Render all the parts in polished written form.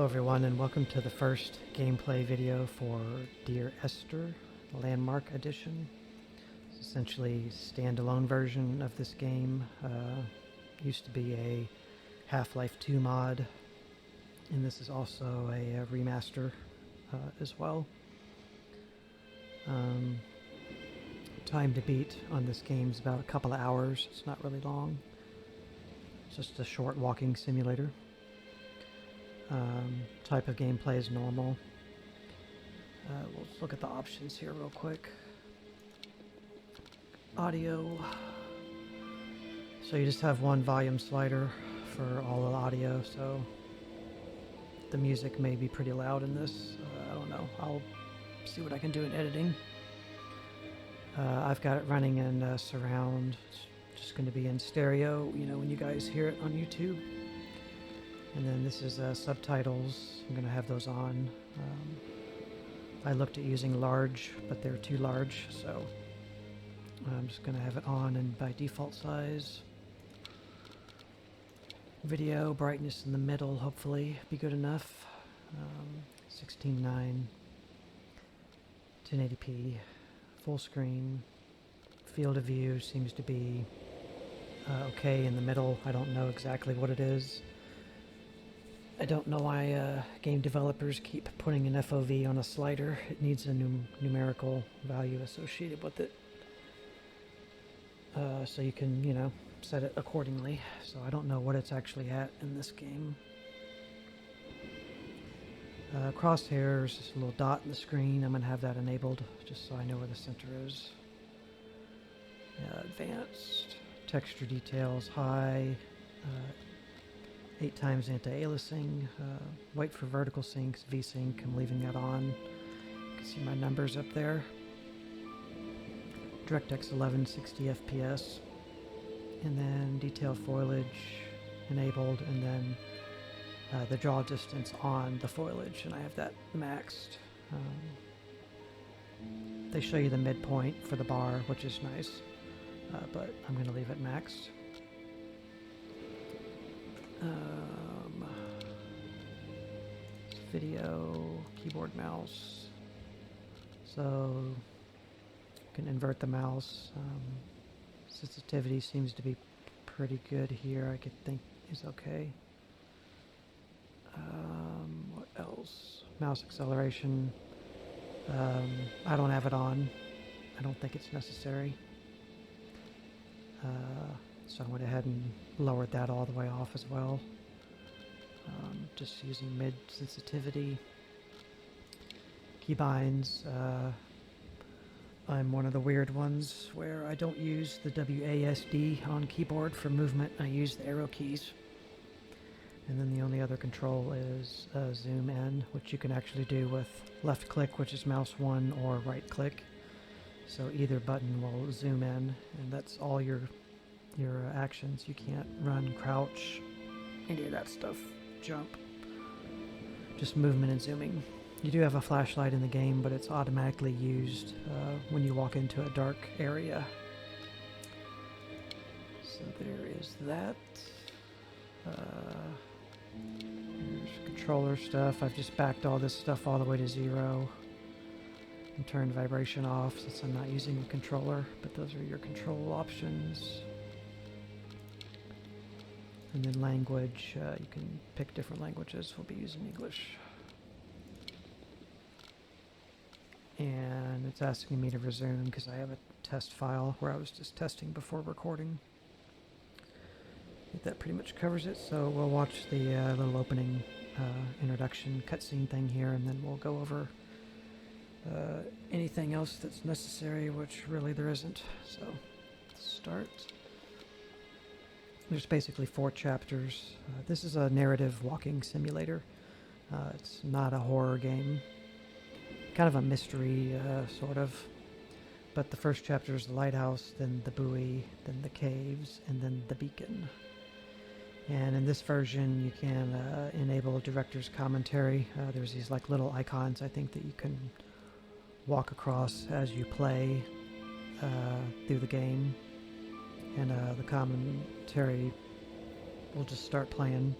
everyone, and welcome to the first gameplay video for Dear Esther Landmark Edition. It's essentially a standalone version of this game. Used to be a Half-Life 2 mod, and this is also a remaster as well. Time to beat on this game is about a couple of hours. It's not really long. It's just a short walking simulator. Type of gameplay is normal. We'll look at the options here real quick. Audio. So you just have one volume slider for all the audio, so the music may be pretty loud in this. I don't know. I'll see what I can do in editing. I've got it running in surround. It's just going to be in stereo, you know, when you guys hear it on YouTube. And then this is subtitles. I'm going to have those on. I looked at using large, but they're too large, so I'm just going to have it on and by default size. Video brightness in the middle, hopefully, be good enough. 16:9, 1080p, full screen. Field of view seems to be okay in the middle. I don't know exactly what it is. I don't know why game developers keep putting an FOV on a slider. It needs a numerical value associated with it. So you can, you know, set it accordingly. So I don't know what it's actually at in this game. Crosshairs, just a little dot in the screen. I'm going to have that enabled just so I know where the center is. Advanced, texture details, high. 8 times anti-aliasing, white for vertical syncs, V-sync, I'm leaving that on. You can see my numbers up there. DirectX 11, 60 FPS. And then detail foliage enabled, and then the draw distance on the foliage, and I have that maxed. They show you the midpoint for the bar, which is nice, but I'm going to leave it maxed. Video, keyboard, mouse. So you can invert the mouse. Sensitivity seems to be pretty good here. I could think is okay. What else? Mouse acceleration. I don't have it on. I don't think it's necessary. So I went ahead and lowered that all the way off as well. Just using mid sensitivity. Keybinds. I'm one of the weird ones where I don't use the WASD on keyboard for movement. I use the arrow keys. And then the only other control is zoom in, which you can actually do with left click, which is mouse 1, or right click. So either button will zoom in, and that's all your actions. You can't run, crouch, any of that stuff, jump. Just movement and zooming. You do have a flashlight in the game, but it's automatically used when you walk into a dark area. So there is that. Here's controller stuff. I've just backed all this stuff all the way to 0 and turned vibration off since I'm not using a controller, but those are your control options. And then language, you can pick different languages. We'll be using English. And it's asking me to resume because I have a test file where I was just testing before recording. I think that pretty much covers it. So we'll watch the little opening introduction cutscene thing here, and then we'll go over anything else that's necessary, which really there isn't. So let's start. There's basically 4 chapters. This is a narrative walking simulator. It's not a horror game. Kind of a mystery, sort of. But the first chapter is the lighthouse, then the buoy, then the caves, and then the beacon. And in this version, you can enable director's commentary. There's these like little icons, I think, that you can walk across as you play through the game. And the commentary will just start playing.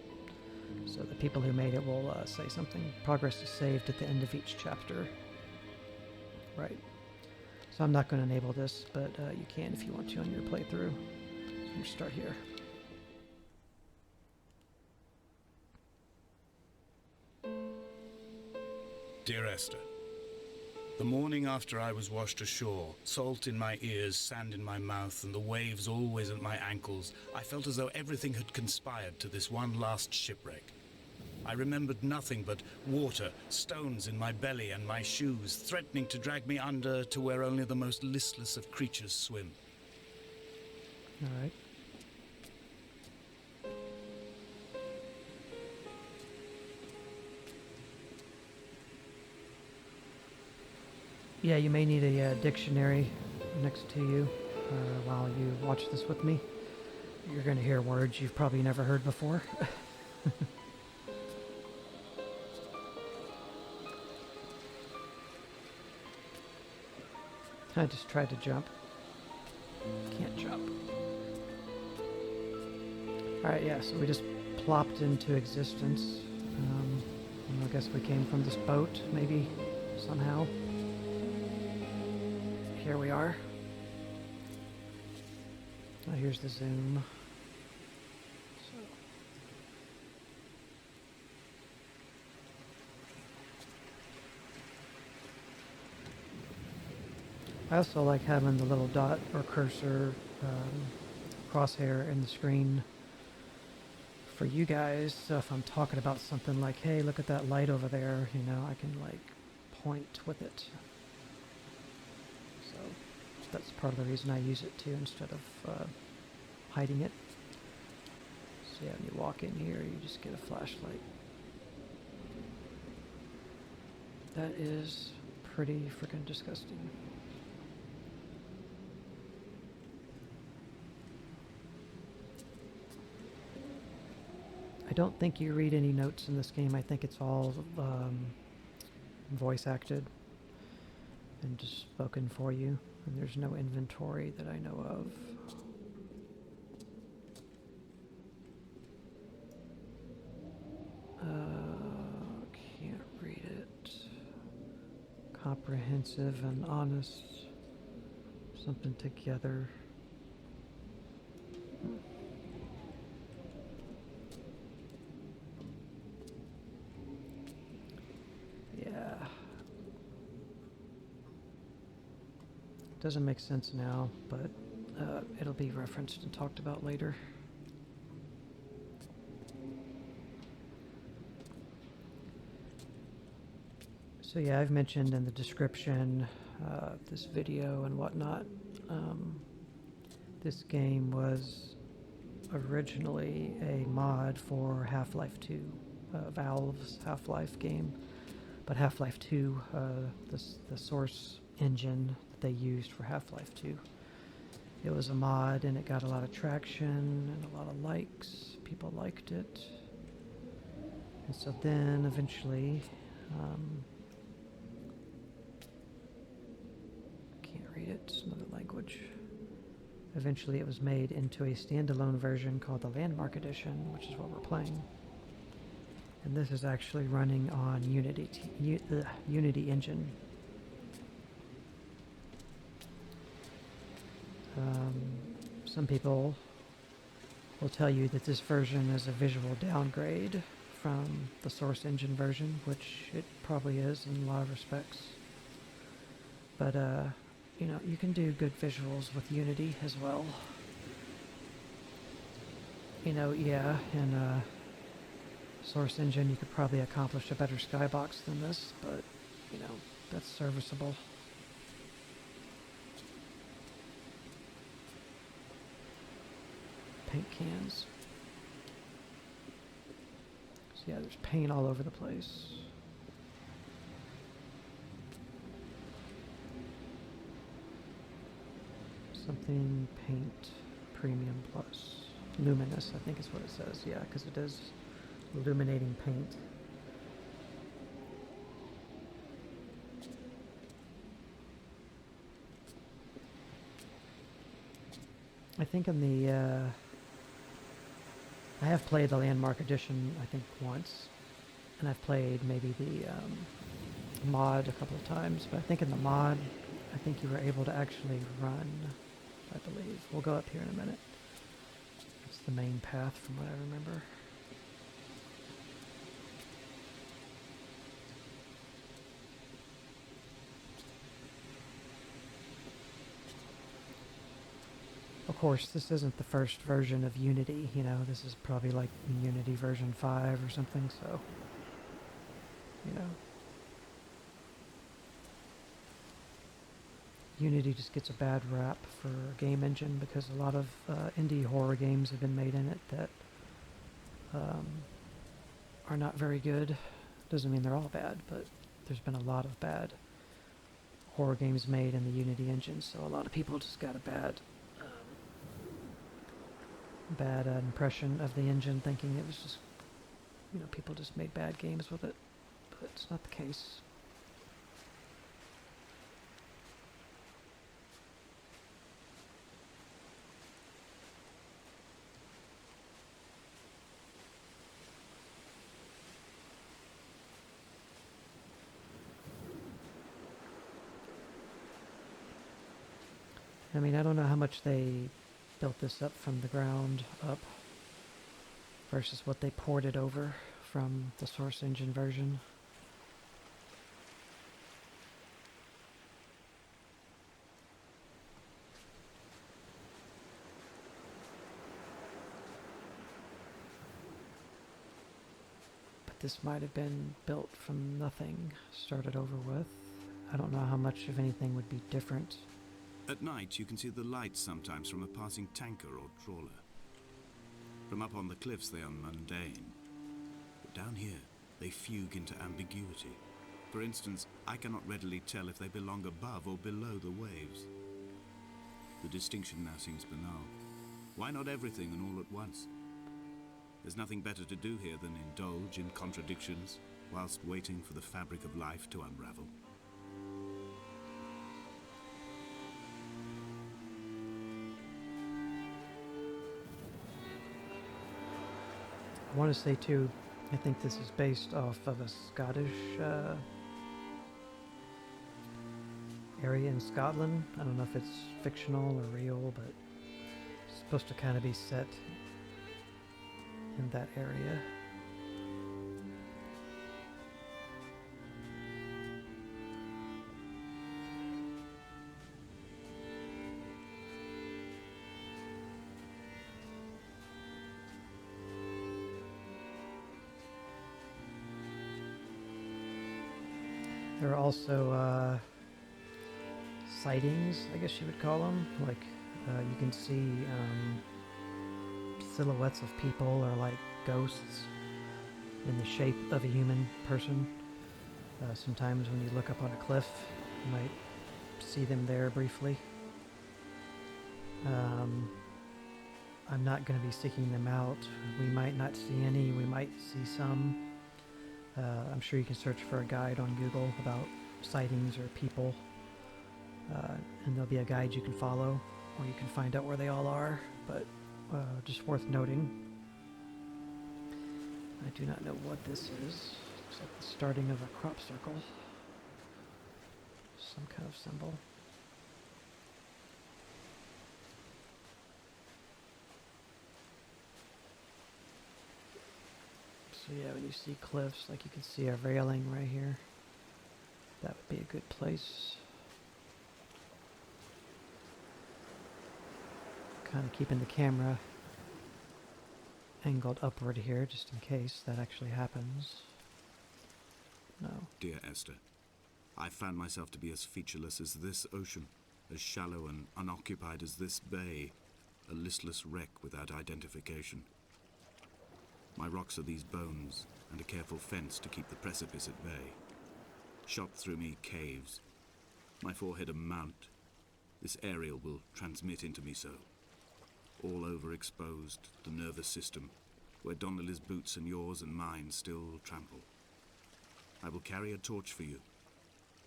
So the people who made it will say something. Progress is saved at the end of each chapter. Right. So I'm not going to enable this, but you can if you want to on your playthrough. So we'll start here. Dear Esther, the morning after I was washed ashore, salt in my ears, sand in my mouth, and the waves always at my ankles, I felt as though everything had conspired to this one last shipwreck. I remembered nothing but water, stones in my belly and my shoes, threatening to drag me under to where only the most listless of creatures swim. All right. Yeah, you may need a dictionary next to you while you watch this with me. You're going to hear words you've probably never heard before. I just tried to jump. Can't jump. Alright, yeah, so we just plopped into existence. I guess we came from this boat, maybe, somehow. Here we are. Oh, here's the zoom. I also like having the little dot or cursor crosshair in the screen for you guys. So if I'm talking about something like, hey, look at that light over there, you know, I can like point with it. So that's part of the reason I use it too, instead of hiding it. So yeah, when you walk in here, you just get a flashlight. That is pretty freaking disgusting. I don't think you read any notes in this game. I think it's all voice acted and just spoken for you. And there's no inventory that I know of. Can't read it. Comprehensive and honest. Something together. Doesn't make sense now, but it'll be referenced and talked about later. So yeah, I've mentioned in the description this video and whatnot. This game was originally a mod for Half-Life 2, Valve's Half-Life game. But Half-Life 2, the source engine they used for Half-Life 2. It was a mod and it got a lot of traction and a lot of likes. People liked it. And so then eventually, can't read it, it's another language. Eventually it was made into a standalone version called the Landmark Edition, which is what we're playing. And this is actually running on the Unity engine. Some people will tell you that this version is a visual downgrade from the source engine version, which it probably is in a lot of respects. But, you know, you can do good visuals with Unity as well. You know, yeah, in source engine you could probably accomplish a better skybox than this, but, you know, that's serviceable. Paint cans. So yeah, there's paint all over the place. Something paint premium plus. Luminous, I think is what it says. Yeah, because it is illuminating paint. I think in the I have played the Landmark Edition, I think, once, and I've played maybe the mod a couple of times, but I think in the mod, I think you were able to actually run, I believe. We'll go up here in a minute. It's the main path from what I remember. Of course, this isn't the first version of Unity, you know, this is probably like Unity version 5 or something, so, you know. Unity just gets a bad rap for a game engine because a lot of indie horror games have been made in it that are not very good. Doesn't mean they're all bad, but there's been a lot of bad horror games made in the Unity engine, so a lot of people just got a bad impression of the engine, thinking it was just, you know, people just made bad games with it, but it's not the case. I mean, I don't know how much they built this up from the ground up versus what they ported over from the source engine version. But this might have been built from nothing, started over with. I don't know how much of anything would be different. At night, you can see the lights sometimes from a passing tanker or trawler. From up on the cliffs, they are mundane. But down here, they fugue into ambiguity. For instance, I cannot readily tell if they belong above or below the waves. The distinction now seems banal. Why not everything and all at once? There's nothing better to do here than indulge in contradictions whilst waiting for the fabric of life to unravel. I want to say too, I think this is based off of a Scottish area in Scotland. I don't know if it's fictional or real, but it's supposed to kind of be set in that area. There are also sightings, I guess you would call them. Like you can see silhouettes of people or like ghosts in the shape of a human person. Sometimes when you look up on a cliff, you might see them there briefly. I'm not going to be seeking them out. We might not see any, we might see some. I'm sure you can search for a guide on Google about sightings or people, and there'll be a guide you can follow, or you can find out where they all are, but just worth noting. I do not know what this is. Looks like the starting of a crop circle. Some kind of symbol. So yeah, when you see cliffs, like you can see a railing right here. That would be a good place. Kind of keeping the camera angled upward here, just in case that actually happens. No. Dear Esther, I found myself to be as featureless as this ocean, as shallow and unoccupied as this bay, a listless wreck without identification. My rocks are these bones, and a careful fence to keep the precipice at bay. Shot through me caves, my forehead a mount. This aerial will transmit into me so. All overexposed, the nervous system, where Donnelly's boots and yours and mine still trample. I will carry a torch for you.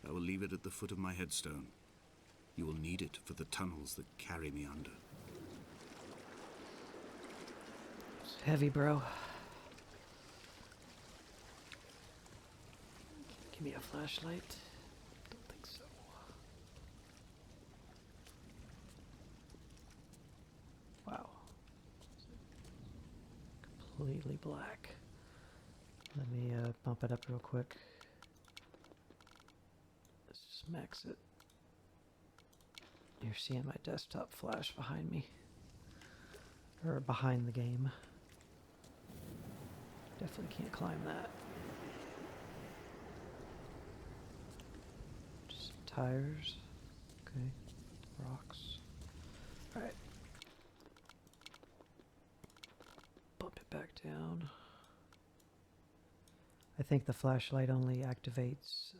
I will leave it at the foot of my headstone. You will need it for the tunnels that carry me under. heavy, bro. Give me a flashlight. Don't think so. Wow. Completely black. Let me bump it up real quick. Let's just max it. You're seeing my desktop flash behind me. Or behind the game. Definitely can't climb that. Just tires. Okay. Rocks. Alright. Bump it back down. I think the flashlight only activates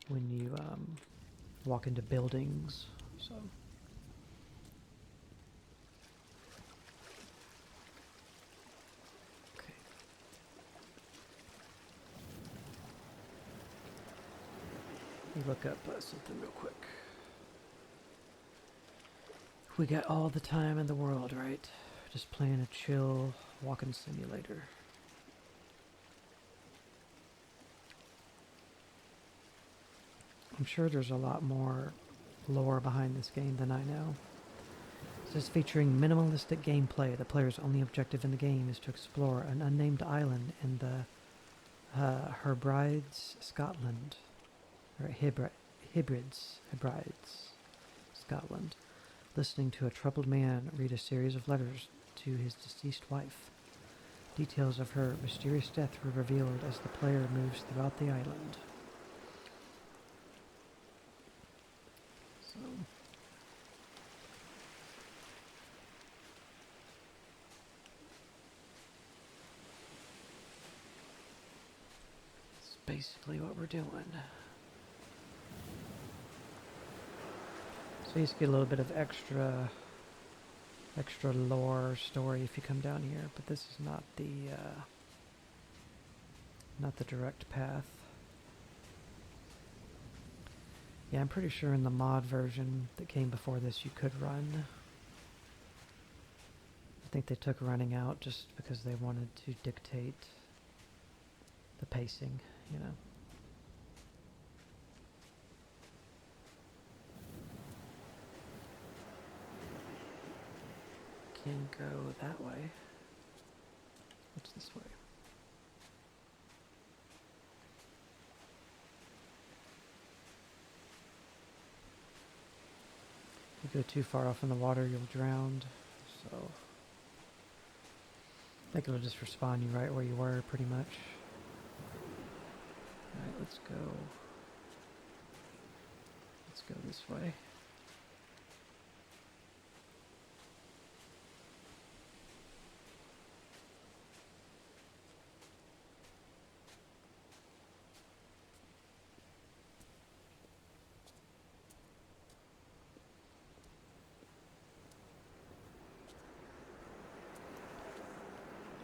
when you walk into buildings, so. Okay. Let me look up something real quick. We got all the time in the world, right? Just playing a chill walking simulator. I'm sure there's a lot more lore behind this game than I know. It says featuring minimalistic gameplay. The player's only objective in the game is to explore an unnamed island in the Hebrides, Scotland. Or Hebrides, Scotland. Listening to a troubled man read a series of letters to his deceased wife. Details of her mysterious death were revealed as the player moves throughout the island. So, that's basically what we're doing. So you just get a little bit of extra lore story if you come down here, but this is not the direct path. Yeah, I'm pretty sure in the mod version that came before this you could run. I think they took running out just because they wanted to dictate the pacing, you know. Can go that way. What's this way? If you go too far off in the water, you'll drown. So I think it'll just respawn you right where you were, pretty much. Alright, let's go. Let's go this way.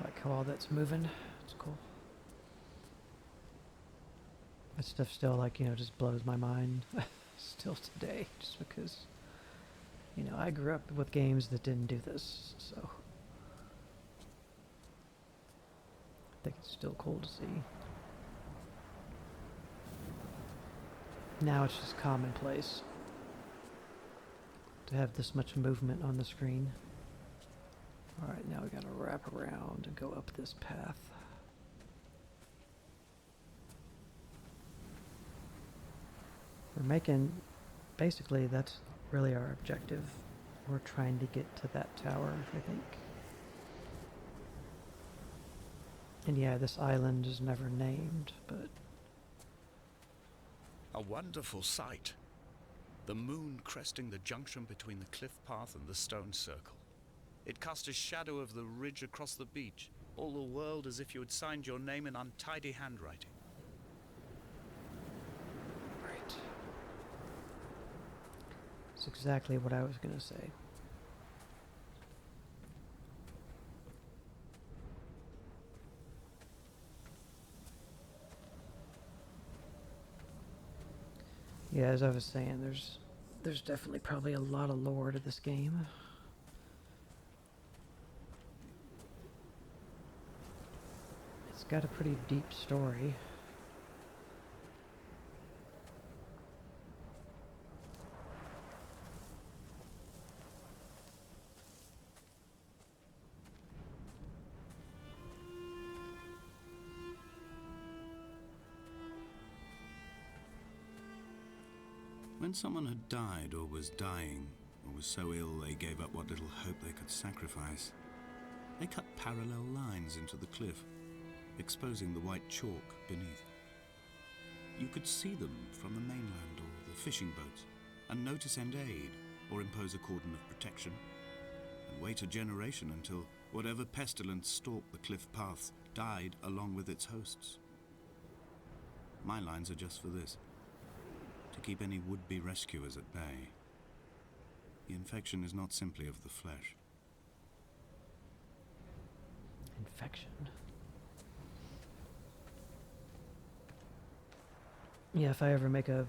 Like how all that's moving. It's cool. That stuff still, like, you know, just blows my mind still today, just because, you know, I grew up with games that didn't do this, so I think it's still cool to see. Now it's just commonplace to have this much movement on the screen. Alright, now we gotta wrap around and go up this path. We're making, basically that's really our objective. We're trying to get to that tower, I think. And yeah, this island is never named, but... A wonderful sight. The moon cresting the junction between the cliff path and the stone circle. It cast a shadow of the ridge across the beach, all the world as if you had signed your name in untidy handwriting. Right. That's exactly what I was gonna say. Yeah, as I was saying, there's definitely probably a lot of lore to this game. got a pretty deep story. When someone had died or was dying, or was so ill they gave up what little hope they could sacrifice, they cut parallel lines into the cliff, exposing the white chalk beneath. You could see them from the mainland or the fishing boats, and know to send aid or impose a cordon of protection, and wait a generation until whatever pestilence stalked the cliff paths died along with its hosts. My lines are just for this, to keep any would-be rescuers at bay. The infection is not simply of the flesh. Infection. Yeah, if I ever make a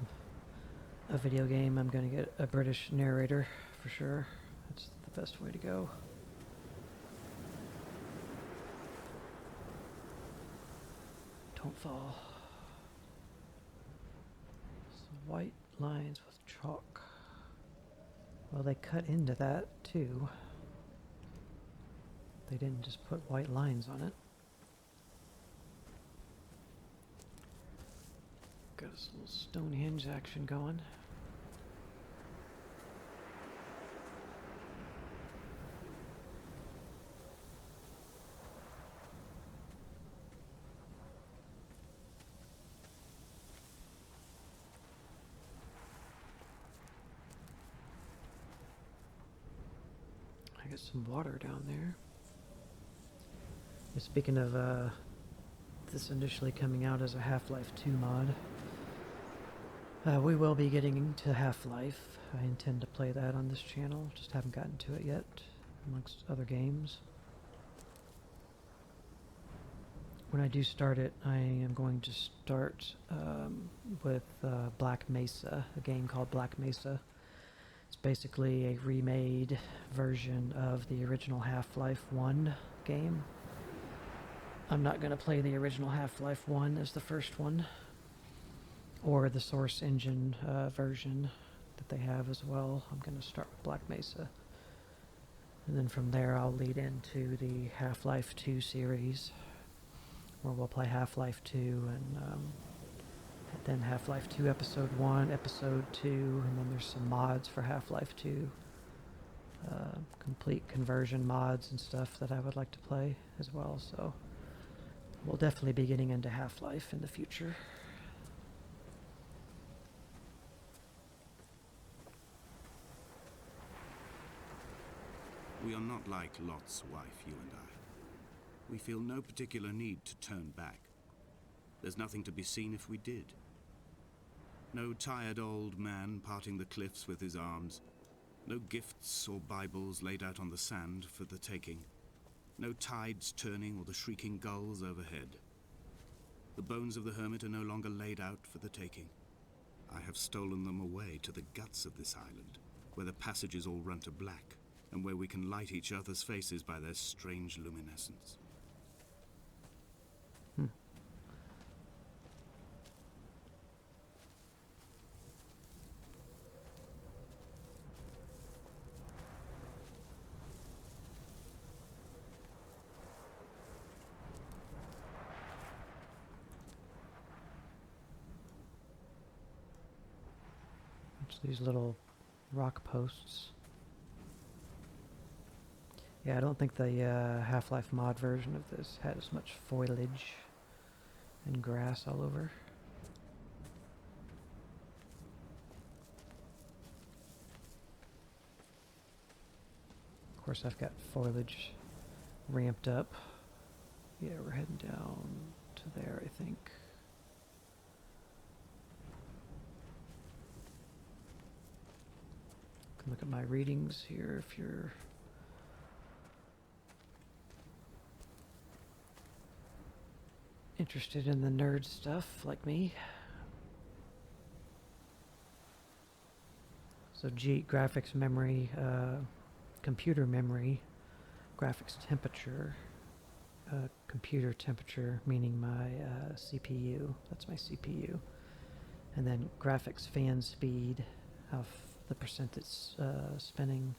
video game, I'm going to get a British narrator for sure. That's the best way to go. Don't fall. So white lines with chalk. Well, they cut into that too. They didn't just put white lines on it. Got this little Stonehenge action going. I got some water down there. And speaking of this initially coming out as a Half-Life 2 mod, we will be getting into Half-Life. I intend to play that on this channel, just haven't gotten to it yet, amongst other games. When I do start it, I am going to start with Black Mesa, a game called Black Mesa. It's basically a remade version of the original Half-Life 1 game. I'm not going to play the original Half-Life 1 as the first one, or the Source Engine version that they have as well. I'm going to start with Black Mesa. And then from there I'll lead into the Half-Life 2 series, where we'll play Half-Life 2 and then Half-Life 2 Episode 1, Episode 2, and then there's some mods for Half-Life 2. Complete conversion mods and stuff that I would like to play as well, so we'll definitely be getting into Half-Life in the future. We are not like Lot's wife, you and I. We feel no particular need to turn back. There's nothing to be seen if we did. No tired old man parting the cliffs with his arms. No gifts or Bibles laid out on the sand for the taking. No tides turning or the shrieking gulls overhead. The bones of the hermit are no longer laid out for the taking. I have stolen them away to the guts of this island, where the passages all run to black, and where we can light each other's faces by their strange luminescence. It's these little rock posts. Yeah, I don't think the Half-Life mod version of this had as much foliage and grass all over. Of course, I've got foliage ramped up. Yeah, we're heading down to there, I think. Can look at my readings here if you're interested in the nerd stuff like me. So graphics memory, computer memory, graphics temperature, computer temperature, meaning my CPU. That's my CPU. And then graphics fan speed, the percent it's spinning.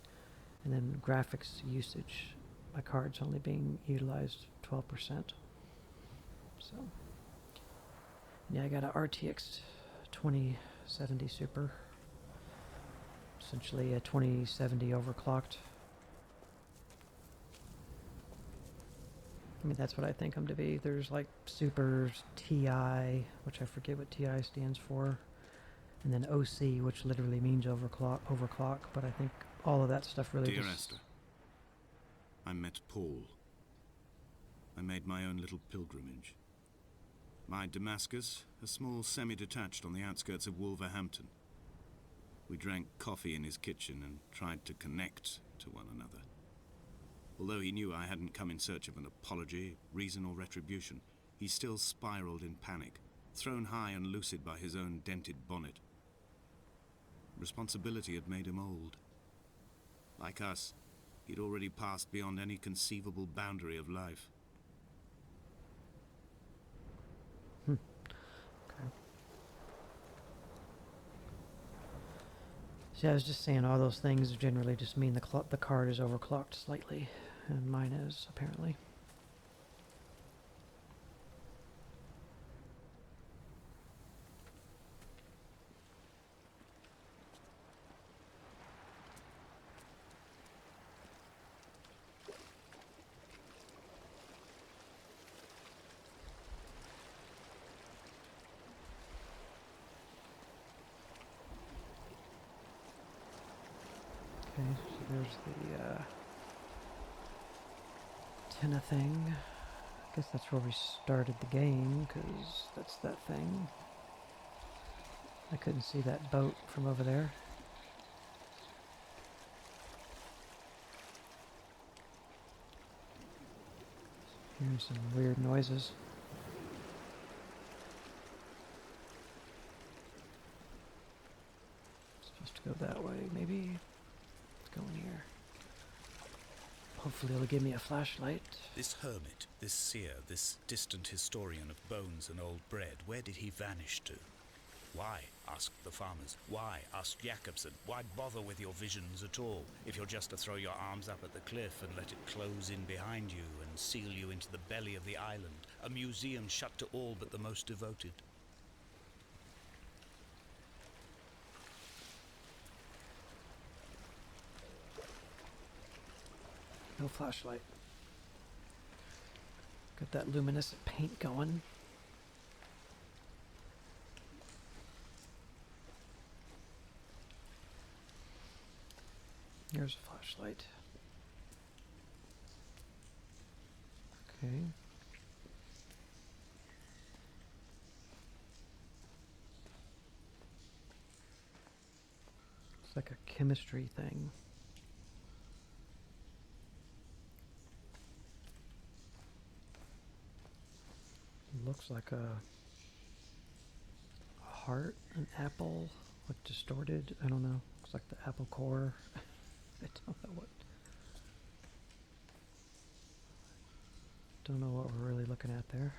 And then graphics usage. My card's only being utilized 12%. So, yeah, I got a RTX 2070 Super. Essentially a 2070 overclocked. I mean, that's what I think them to be. There's like Supers, TI, which I forget what TI stands for, and then OC, which literally means overclock, but I think all of that stuff really Dear just... Esther, I met Paul. I made my own little pilgrimage. My Damascus, a small semi-detached on the outskirts of Wolverhampton. We drank coffee in his kitchen and tried to connect to one another. Although he knew I hadn't come in search of an apology, reason or retribution, he still spiraled in panic, thrown high and lucid by his own dented bonnet. Responsibility had made him old. Like us, he'd already passed beyond any conceivable boundary of life. Okay. See, I was just saying all those things generally just mean the card is overclocked slightly, and mine is, apparently. Okay, so there's the antenna thing. I guess that's where we started the game, because that's that thing. I couldn't see that boat from over there. Hearing some weird noises. Supposed to go that way, maybe. Let's go in here. Hopefully it'll give me a flashlight. This hermit, this seer, this distant historian of bones and old bread, where did he vanish to? Why? Asked the farmers. Why? Asked Jakobsen. Why bother with your visions at all, if you're just to throw your arms up at the cliff and let it close in behind you and seal you into the belly of the island, a museum shut to all but the most devoted? No flashlight. Got that luminescent paint going. Here's a flashlight. Okay. It's like a chemistry thing. Looks like a heart, an apple, like distorted. I don't know. Looks like the apple core. I don't know what we're really looking at there.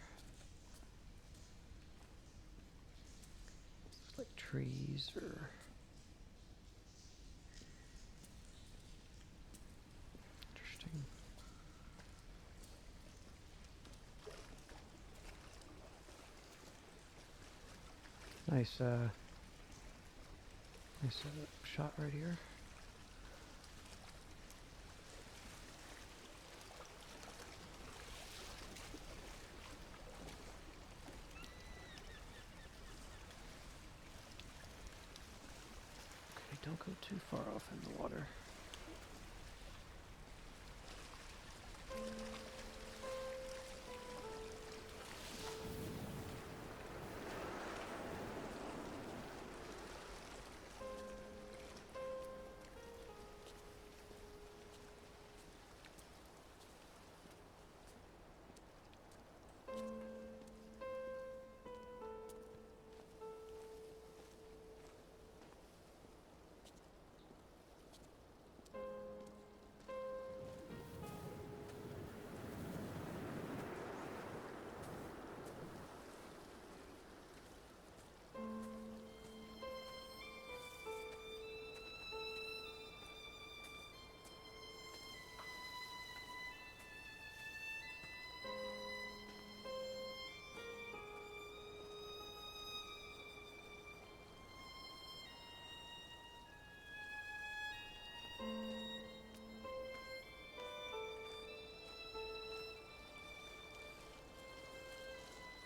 Looks like trees or... Interesting. Nice, nice shot right here. Okay, don't go too far off in the water.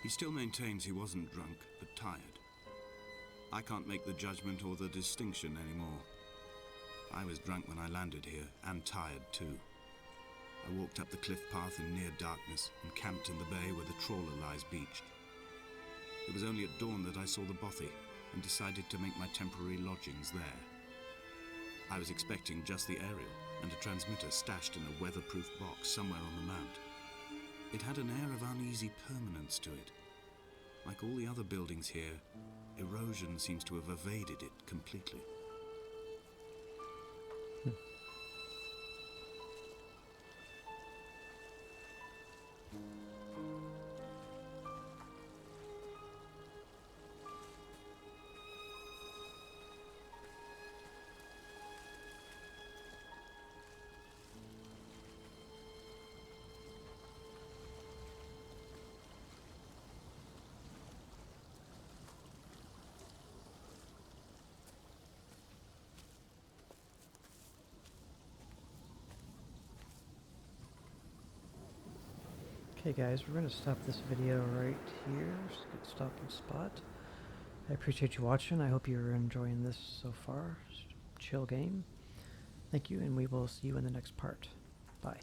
He still maintains he wasn't drunk, but tired. I can't make the judgment or the distinction anymore. I was drunk when I landed here, and tired too. I walked up the cliff path in near darkness and camped in the bay where the trawler lies beached. It was only at dawn that I saw the bothy and decided to make my temporary lodgings there. I was expecting just the aerial and a transmitter stashed in a weatherproof box somewhere on the mount. It had an air of uneasy permanence to it. Like all the other buildings here, erosion seems to have evaded it completely. Okay guys, we're going to stop this video right here. Just a good stopping spot. I appreciate you watching. I hope you're enjoying this so far. Just a chill game. Thank you, and we will see you in the next part. Bye.